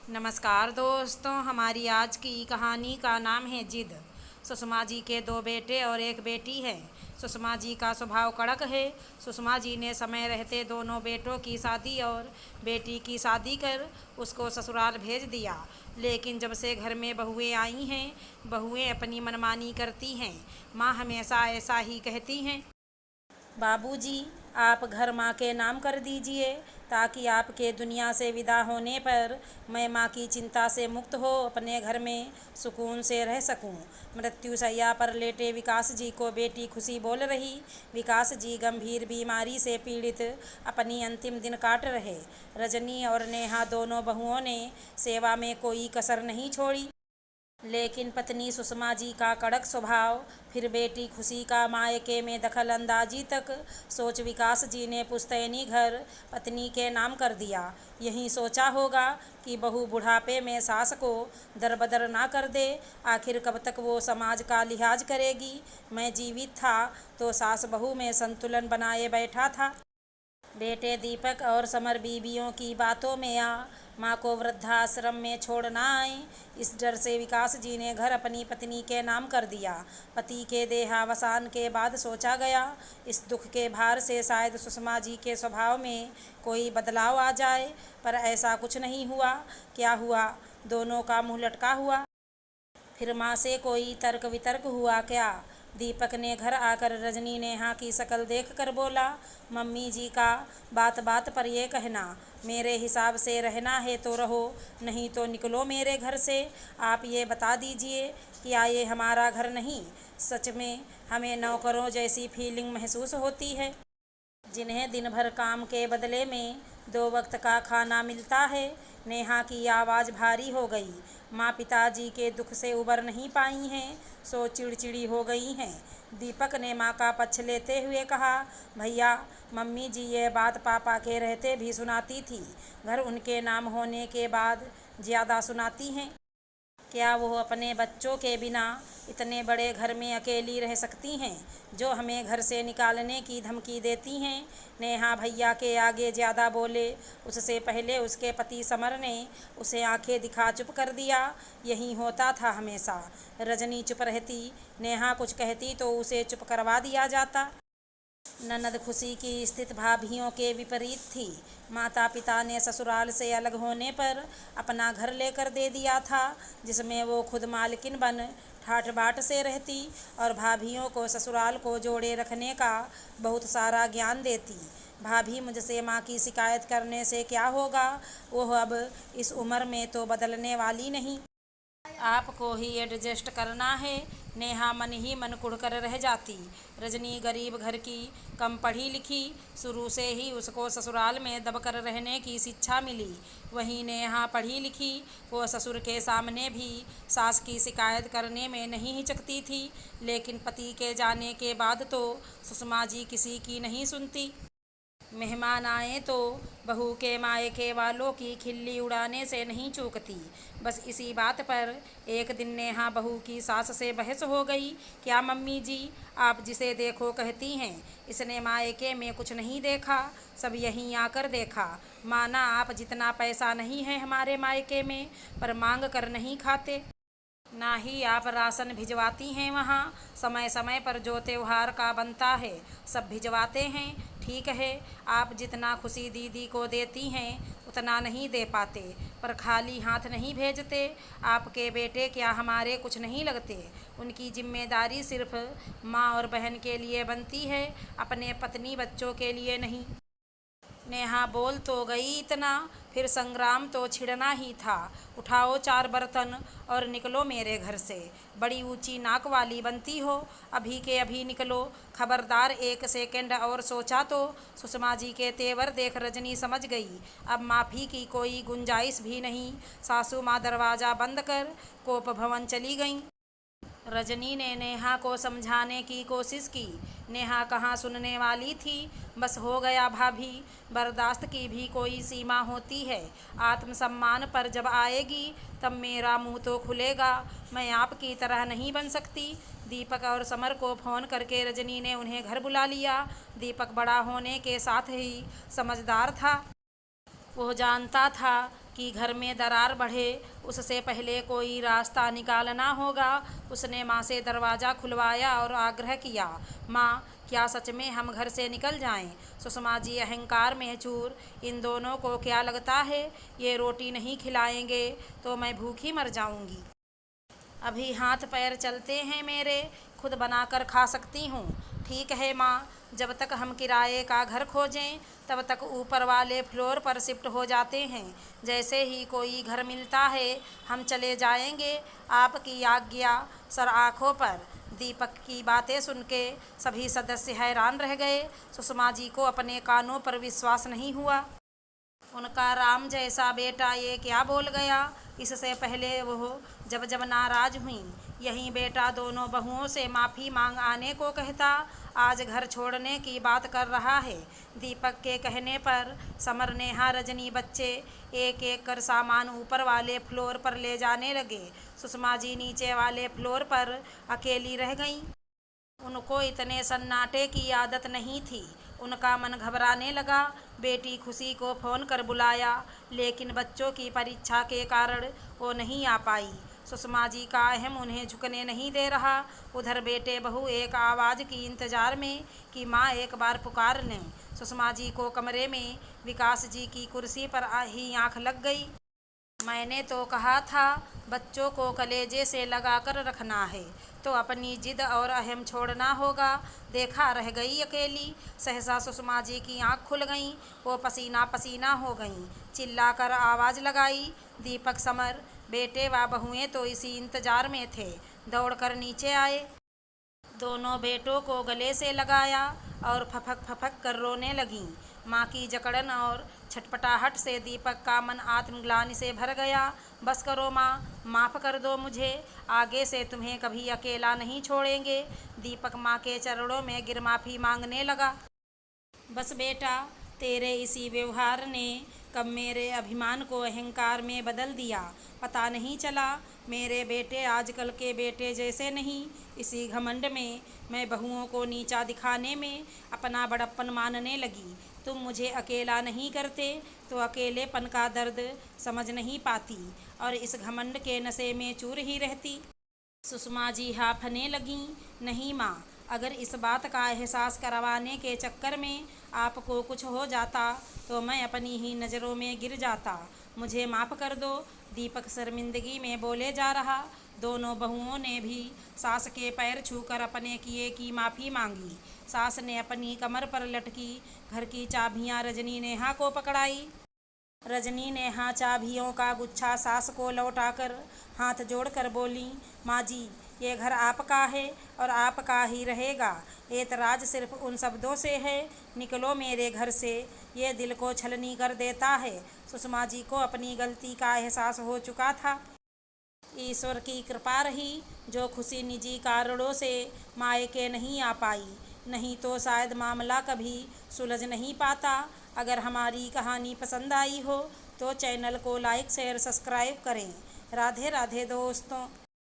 नमस्कार दोस्तों, हमारी आज की कहानी का नाम है जिद। सुषमा जी के दो बेटे और एक बेटी है। सुषमा जी का स्वभाव कड़क है। सुषमा जी ने समय रहते दोनों बेटों की शादी और बेटी की शादी कर उसको ससुराल भेज दिया। लेकिन जब से घर में बहुएं आई हैं, बहुएं अपनी मनमानी करती हैं। माँ हमेशा ऐसा ही कहती हैं, बाबूजी, आप घर माँ के नाम कर दीजिए ताकि आपके दुनिया से विदा होने पर मैं माँ की चिंता से मुक्त हो अपने घर में सुकून से रह सकूं। मृत्युशैया पर लेटे विकास जी को बेटी खुशी बोल रही। विकास जी गंभीर बीमारी से पीड़ित अपनी अंतिम दिन काट रहे। रजनी और नेहा दोनों बहुओं ने सेवा में कोई कसर नहीं छोड़ी। लेकिन पत्नी सुषमा जी का कड़क स्वभाव, फिर बेटी खुशी का मायके में दखल अंदाजी तक सोच विकास जी ने पुश्तैनी घर पत्नी के नाम कर दिया। यही सोचा होगा कि बहू बुढ़ापे में सास को दरबदर ना कर दे। आखिर कब तक वो समाज का लिहाज करेगी। मैं जीवित था तो सास बहू में संतुलन बनाए बैठा था। बेटे दीपक और समर बीबियों की बातों में आ माँ को वृद्धाश्रम में छोड़ ना आए, इस डर से विकास जी ने घर अपनी पत्नी के नाम कर दिया। पति के देहावसान के बाद सोचा गया, इस दुख के भार से शायद सुषमा जी के स्वभाव में कोई बदलाव आ जाए, पर ऐसा कुछ नहीं हुआ। क्या हुआ? दोनों का मुँह लटका हुआ। फिर माँ से कोई तर्क वितर्क हुआ क्या? दीपक ने घर आकर रजनी नेहा की शक्ल देख कर बोला, मम्मी जी का बात बात पर ये कहना, मेरे हिसाब से रहना है तो रहो, नहीं तो निकलो मेरे घर से। आप ये बता दीजिए, क्या ये हमारा घर नहीं? सच में हमें नौकरों जैसी फीलिंग महसूस होती है, जिन्हें दिन भर काम के बदले में 2 वक्त का खाना मिलता है। नेहा की आवाज़ भारी हो गई। माँ पिताजी के दुख से उबर नहीं पाई हैं, सो चिड़चिड़ी हो गई हैं। दीपक ने माँ का पक्ष लेते हुए कहा, भैया, मम्मी जी ये बात पापा के रहते भी सुनाती थी, घर उनके नाम होने के बाद ज़्यादा सुनाती हैं। क्या वो अपने बच्चों के बिना इतने बड़े घर में अकेली रह सकती हैं, जो हमें घर से निकालने की धमकी देती हैं? नेहा भैया के आगे ज़्यादा बोले, उससे पहले उसके पति समर ने उसे आंखें दिखा चुप कर दिया। यही होता था हमेशा। रजनी चुप रहती, नेहा कुछ कहती तो उसे चुप करवा दिया जाता। ननद खुशी की स्थिति भाभियों के विपरीत थी। माता पिता ने ससुराल से अलग होने पर अपना घर लेकर दे दिया था, जिसमें वो खुद मालकिन बन ठाठ बाट से रहती और भाभियों को ससुराल को जोड़े रखने का बहुत सारा ज्ञान देती। भाभी मुझसे माँ की शिकायत करने से क्या होगा, वो अब इस उम्र में तो बदलने वाली नहीं। आपको ही एडजस्ट करना है। नेहा मन ही मन कुढ़कर रह जाती। रजनी गरीब घर की, कम पढ़ी लिखी, शुरू से ही उसको ससुराल में दबकर रहने की शिक्षा मिली। वहीं नेहा पढ़ी लिखी, वो ससुर के सामने भी सास की शिकायत करने में नहीं हिचकती थी। लेकिन पति के जाने के बाद तो सुषमा जी किसी की नहीं सुनती। मेहमान आए तो बहू के मायके वालों की खिल्ली उड़ाने से नहीं चूकती। बस इसी बात पर एक दिन नेहा बहू की सास से बहस हो गई। क्या मम्मी जी, आप जिसे देखो कहती हैं, इसने मायके में कुछ नहीं देखा, सब यहीं आकर देखा। माना आप जितना पैसा नहीं है हमारे मायके में, पर मांग कर नहीं खाते, ना ही आप राशन भिजवाती हैं वहाँ। समय समय पर जो त्यौहार का बनता है सब भिजवाते हैं। ठीक है, आप जितना खुशी दीदी को देती हैं उतना नहीं दे पाते, पर खाली हाथ नहीं भेजते। आपके बेटे क्या हमारे कुछ नहीं लगते? उनकी जिम्मेदारी सिर्फ माँ और बहन के लिए बनती है, अपने पत्नी बच्चों के लिए नहीं। नेहा बोल तो गई इतना, फिर संग्राम तो छिड़ना ही था। उठाओ 4 बर्तन और निकलो मेरे घर से। बड़ी ऊंची नाक वाली बनती हो, अभी के अभी निकलो। खबरदार 1 सेकंड और सोचा तो सुषमा जी के तेवर देख रजनी समझ गई, अब माफ़ी की कोई गुंजाइश भी नहीं। सासू माँ दरवाज़ा बंद कर कोप भवन चली गईं। रजनी ने नेहा को समझाने की कोशिश की। नेहा कहाँ सुनने वाली थी। बस हो गया भाभी, बर्दाश्त की भी कोई सीमा होती है। आत्मसम्मान पर जब आएगी तब मेरा मुंह तो खुलेगा। मैं आपकी तरह नहीं बन सकती। दीपक और समर को फ़ोन करके रजनी ने उन्हें घर बुला लिया। दीपक बड़ा होने के साथ ही समझदार था। वो जानता था कि घर में दरार बढ़े उससे पहले कोई रास्ता निकालना होगा। उसने माँ से दरवाज़ा खुलवाया और आग्रह किया, माँ क्या सच में हम घर से निकल जाएं? सुषमा जी अहंकार में चूर, इन दोनों को क्या लगता है ये रोटी नहीं खिलाएंगे तो मैं भूखी मर जाऊंगी। अभी हाथ पैर चलते हैं मेरे, खुद बनाकर खा सकती हूँ। ठीक है माँ, जब तक हम किराए का घर खोजें तब तक ऊपर वाले फ्लोर पर शिफ्ट हो जाते हैं। जैसे ही कोई घर मिलता है हम चले जाएंगे। आपकी आज्ञा सर। आँखों पर। दीपक की बातें सुन के सभी सदस्य हैरान रह गए। सुषमा जी को अपने कानों पर विश्वास नहीं हुआ। उनका राम जैसा बेटा ये क्या बोल गया? इससे पहले वो जब नाराज हुई, यही बेटा दोनों बहुओं से माफ़ी मांग आने को कहता, आज घर छोड़ने की बात कर रहा है। दीपक के कहने पर समर, नेहा, रजनी बच्चे एक एक कर सामान ऊपर वाले फ्लोर पर ले जाने लगे। सुषमा जी नीचे वाले फ्लोर पर अकेली रह गईं। उनको इतने सन्नाटे की आदत नहीं थी। उनका मन घबराने लगा। बेटी खुशी को फ़ोन कर बुलाया, लेकिन बच्चों की परीक्षा के कारण वो नहीं आ पाई। सुषमा जी का अहम उन्हें झुकने नहीं दे रहा। उधर बेटे बहू एक आवाज़ की इंतज़ार में कि माँ एक बार पुकार लें। सुषमा जी को कमरे में विकास जी की कुर्सी पर ही आँख लग गई। मैंने तो कहा था बच्चों को कलेजे से लगाकर रखना है, तो अपनी जिद और अहम छोड़ना होगा। देखा रह गई अकेली। सहसा सुषमा जी की आंख खुल गई। वो पसीना पसीना हो गईं। चिल्लाकर आवाज़ लगाई, दीपक, समर, बेटे व बहुएं तो इसी इंतज़ार में थे। दौड़कर नीचे आए। दोनों बेटों को गले से लगाया और फफक फफक कर रोने लगीं। माँ की जकड़न और छटपटाहट से दीपक का मन आत्मग्लानि से भर गया। बस करो माँ, माफ़ कर दो मुझे, आगे से तुम्हें कभी अकेला नहीं छोड़ेंगे। दीपक माँ के चरणों में गिर माफ़ी मांगने लगा। बस बेटा, तेरे इसी व्यवहार ने कब मेरे अभिमान को अहंकार में बदल दिया, पता नहीं चला। मेरे बेटे आजकल के बेटे जैसे नहीं। इसी घमंड में मैं बहुओं को नीचा दिखाने में अपना बड़प्पन मानने लगी। तुम मुझे अकेला नहीं करते तो अकेलेपन का दर्द समझ नहीं पाती और इस घमंड के नशे में चूर ही रहती। सुषमा जी हांफने लगीं। नहीं माँ, अगर इस बात का एहसास करवाने के चक्कर में आपको कुछ हो जाता तो मैं अपनी ही नज़रों में गिर जाता। मुझे माफ़ कर दो। दीपक शर्मिंदगी में बोले जा रहा। दोनों बहुओं ने भी सास के पैर छूकर अपने किए की माफ़ी मांगी। सास ने अपनी कमर पर लटकी घर की चाबियां रजनी नेहा को पकड़ाई। रजनी नेहा चाबियों का गुच्छा सास को लौटाकर हाथ जोड़कर बोली, माँ जी, ये घर आपका है और आपका ही रहेगा। एतराज़ सिर्फ उन शब्दों से है, निकलो मेरे घर से, ये दिल को छलनी कर देता है। सुषमा जी को अपनी गलती का एहसास हो चुका था। ईश्वर की कृपा रही जो खुशी निजी कारणों से मायके नहीं आ पाई, नहीं तो शायद मामला कभी सुलझ नहीं पाता। अगर हमारी कहानी पसंद आई हो तो चैनल को लाइक शेयर सब्सक्राइब करें। राधे राधे दोस्तों।